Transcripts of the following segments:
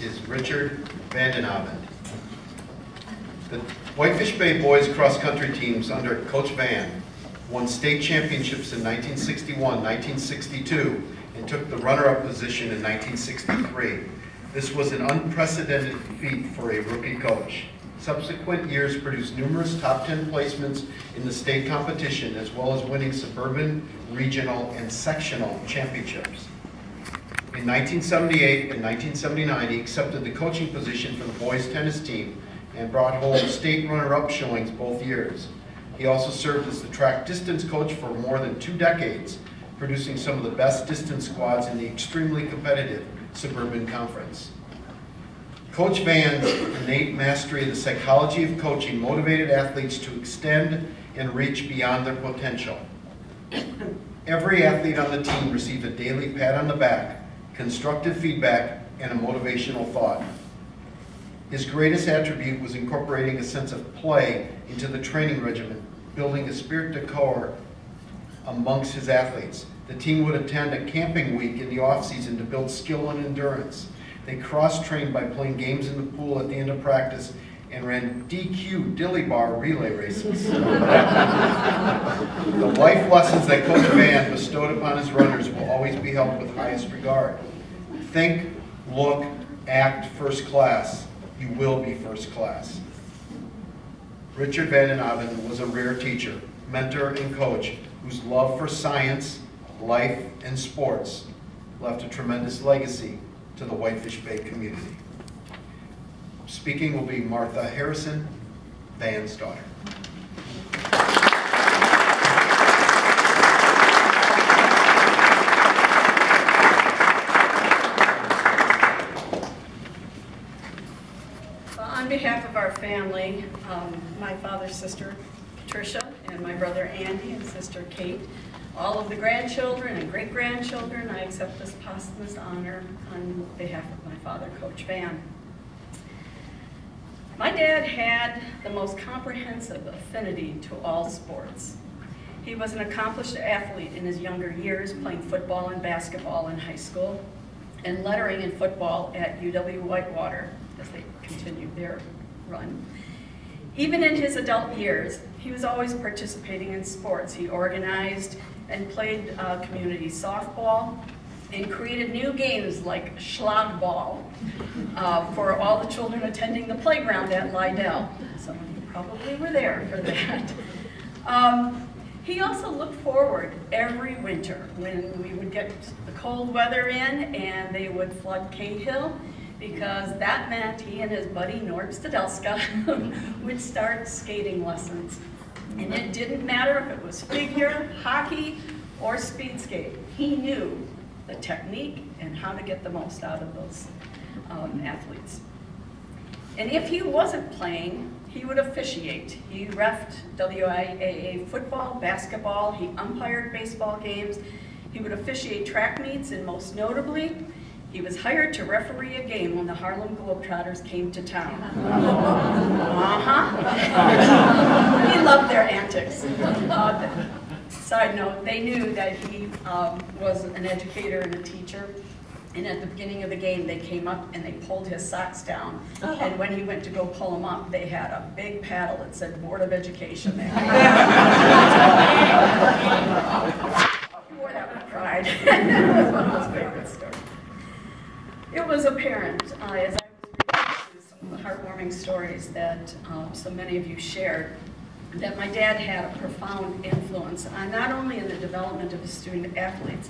is Richard Vanden Avond. The Whitefish Bay boys cross-country teams under Coach Van won state championships in 1961, 1962, and took the runner-up position in 1963. This was an unprecedented feat for a rookie coach. Subsequent years produced numerous top 10 placements in the state competition, as well as winning suburban, regional, and sectional championships. In 1978 and 1979, he accepted the coaching position for the boys tennis team and brought home state runner-up showings both years. He also served as the track distance coach for more than 2 decades, producing some of the best distance squads in the extremely competitive Suburban Conference. Coach Van's innate mastery of the psychology of coaching motivated athletes to extend and reach beyond their potential. Every athlete on the team received a daily pat on the back, constructive feedback, and a motivational thought. His greatest attribute was incorporating a sense of play into the training regimen, building a spirit de corps amongst his athletes. The team would attend a camping week in the off-season to build skill and endurance. They cross-trained by playing games in the pool at the end of practice and ran DQ dilly bar relay races. The life lessons that Coach Van bestowed upon his runners will always be held with highest regard. Think, look, act first class. You will be first class. Richard Vanden Avond was a rare teacher, mentor, and coach whose love for science, life, and sports left a tremendous legacy to the Whitefish Bay community. Speaking will be Martha Harrison, Van's daughter. On behalf of our family, my father's sister Patricia and my brother Andy and sister Kate, all of the grandchildren and great-grandchildren, I accept this posthumous honor on behalf of my father, Coach Van. My dad had the most comprehensive affinity to all sports. He was an accomplished athlete in his younger years, playing football and basketball in high school, and lettering in football at UW-Whitewater as they continued their run. Even in his adult years, he was always participating in sports. He organized and played community softball and created new games like schlagball for all the children attending the playground at Lydell. Some of you probably were there for that. He also looked forward every winter when we would get the cold weather in and they would flood Cahill, because that meant he and his buddy Norb Stadelska would start skating lessons. And it didn't matter if it was figure, hockey, or speed skate. He knew the technique and how to get the most out of those athletes. And if he wasn't playing, he would officiate. He reffed WIAA football, basketball, he umpired baseball games, he would officiate track meets, and most notably, he was hired to referee a game when the Harlem Globetrotters came to town. He loved their antics. Side note, they knew that he was an educator and a teacher, and at the beginning of the game they came up and they pulled his socks down, and when he went to go pull them up, they had a big paddle that said Board of Education there. He wore that with pride. It was one of his favorite stories. It was apparent, as I was reading through some of the heartwarming stories that so many of you shared, that my dad had a profound influence on not only in the development of his student athletes,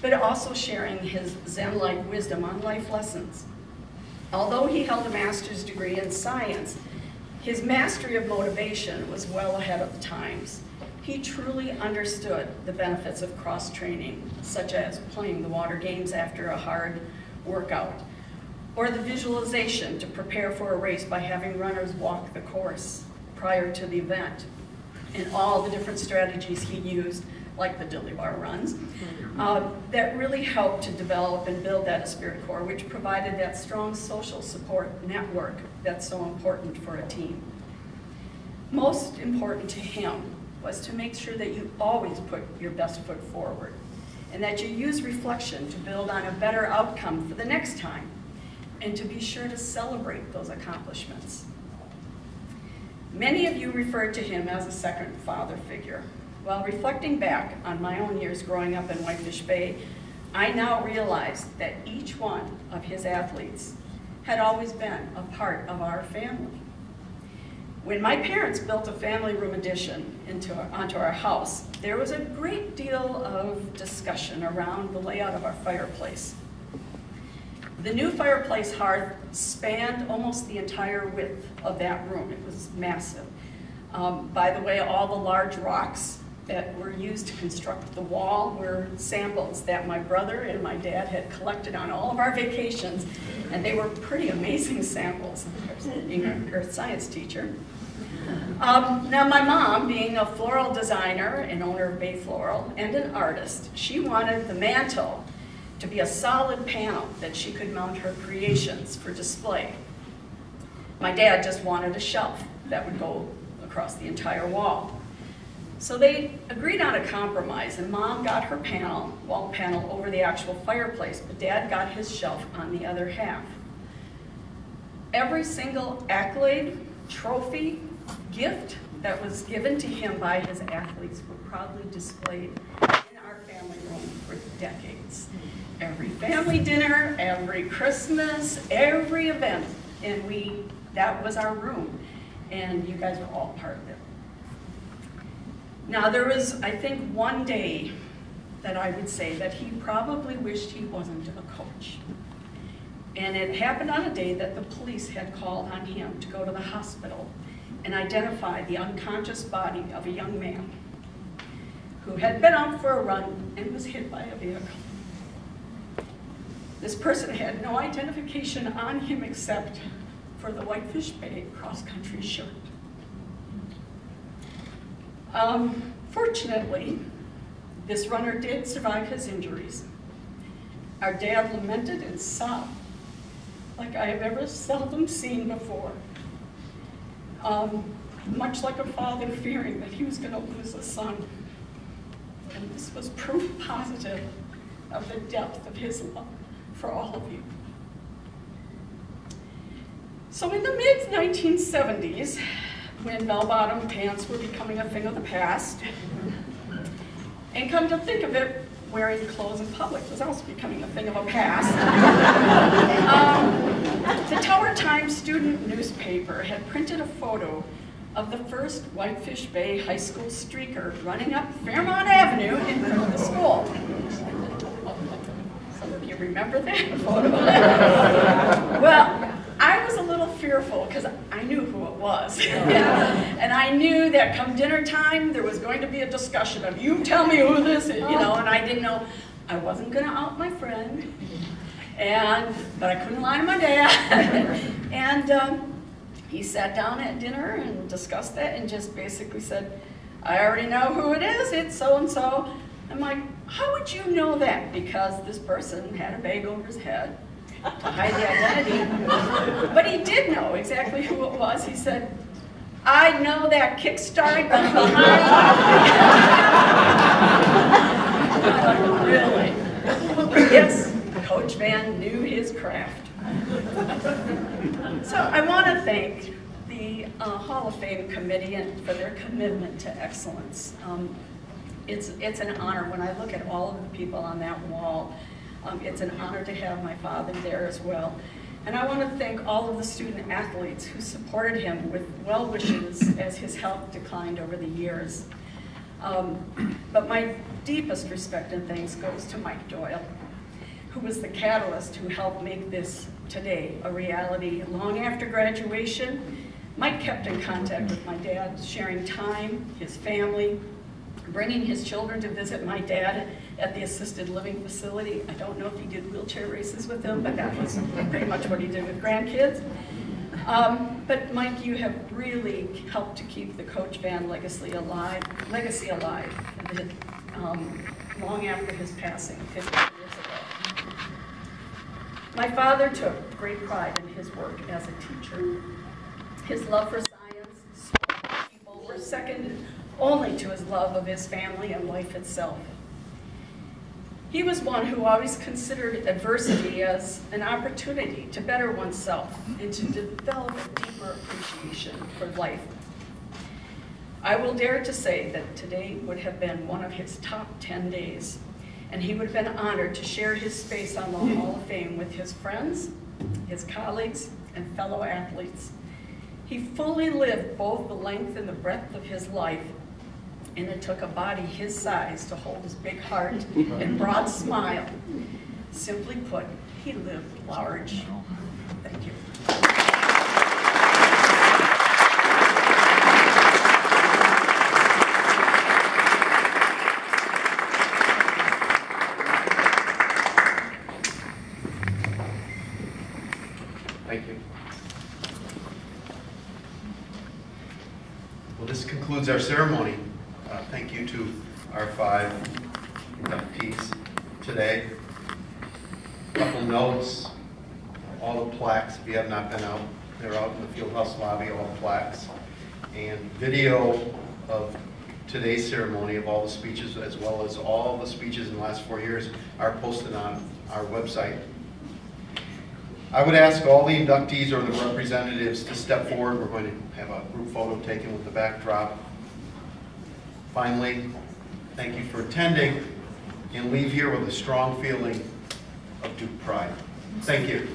but also sharing his Zen-like wisdom on life lessons. Although he held a master's degree in science, his mastery of motivation was well ahead of the times. He truly understood the benefits of cross-training, such as playing the water games after a hard workout, or the visualization to prepare for a race by having runners walk the course prior to the event, and all the different strategies he used, like the dilly bar runs, that really helped to develop and build that esprit corps, which provided that strong social support network that's so important for a team. Most important to him was to make sure that you always put your best foot forward, and that you use reflection to build on a better outcome for the next time. and to be sure to celebrate those accomplishments. Many of you referred to him as a second father figure. While reflecting back on my own years growing up in Whitefish Bay, I now realize that each one of his athletes had always been a part of our family. When my parents built a family room addition onto our house, there was a great deal of discussion around the layout of our fireplace. The new fireplace hearth spanned almost the entire width of that room. It was massive. By the way, all the large rocks that were used to construct the wall were samples that my brother and my dad had collected on all of our vacations, and they were pretty amazing samples, being an earth science teacher. Now my mom, being a floral designer and owner of Bay Floral and an artist, she wanted the mantle to be a solid panel that she could mount her creations for display. My dad just wanted a shelf that would go across the entire wall. So they agreed on a compromise, and Mom got her wall panel over the actual fireplace, but Dad got his shelf on the other half. Every single accolade, trophy, gift that was given to him by his athletes were proudly displayed in our family room for decades. Every family dinner, every Christmas, every event, and that was our room, and you guys were all part of it. Now there was, I think, one day that I would say that he probably wished he wasn't a coach. And it happened on a day that the police had called on him to go to the hospital and identify the unconscious body of a young man who had been out for a run and was hit by a vehicle. This person had no identification on him except for the Whitefish Bay cross-country shirt. Fortunately, this runner did survive his injuries. Our dad lamented and sobbed like I have ever seldom seen before. Much like a father fearing that he was going to lose a son. And this was proof positive of the depth of his love for all of you. So in the mid-1970s, when bell-bottom pants were becoming a thing of the past, and come to think of it, wearing clothes in public was also becoming a thing of a past. The Tower Times student newspaper had printed a photo of the first Whitefish Bay high school streaker running up Fairmont Avenue in front of the school. Some of you remember that photo? Well, I was a little fearful because I knew who it was. And I knew that come dinner time, there was going to be a discussion of, you tell me who this is, and I didn't know, I wasn't going to out my friend, but I couldn't lie to my dad. And he sat down at dinner and discussed that and just basically said, I already know who it is, it's so-and-so. I'm like, how would you know that? Because this person had a bag over his head to hide the identity. But he did know exactly who it was. He said, I know that kickstart from behind. Really? Yes, Coach Van knew his craft. So I want to thank the Hall of Fame committee for their commitment to excellence. It's an honor when I look at all of the people on that wall. It's an honor to have my father there as well. And I want to thank all of the student athletes who supported him with well wishes as his health declined over the years. But my deepest respect and thanks goes to Mike Doyle, who was the catalyst who helped make this today a reality. Long after graduation, Mike kept in contact with my dad, sharing time, his family, bringing his children to visit my dad at the assisted living facility. I don't know if he did wheelchair races with them, but that was pretty much what he did with grandkids. But Mike, you have really helped to keep the Coach Van legacy alive long after his passing 50 years ago. My father took great pride in his work as a teacher. His love for science, sport, and people were second only to his love of his family and life itself. He was one who always considered adversity as an opportunity to better oneself and to develop a deeper appreciation for life. I will dare to say that today would have been one of his top 10 days, and he would have been honored to share his space on the Hall of Fame with his friends, his colleagues, and fellow athletes. He fully lived both the length and the breadth of his life, and it took a body his size to hold his big heart and broad smile. Simply put, he lived large. Thank you. Thank you. Well, this concludes our ceremony. Thank you to our 5 inductees today. A couple notes, all the plaques, if you have not been out, they're out in the Fieldhouse lobby, all the plaques. And video of today's ceremony of all the speeches, as well as all the speeches in the last 4 years, are posted on our website. I would ask all the inductees or the representatives to step forward. We're going to have a group photo taken with the backdrop. Finally, thank you for attending, and leave here with a strong feeling of Duke pride. Thank you.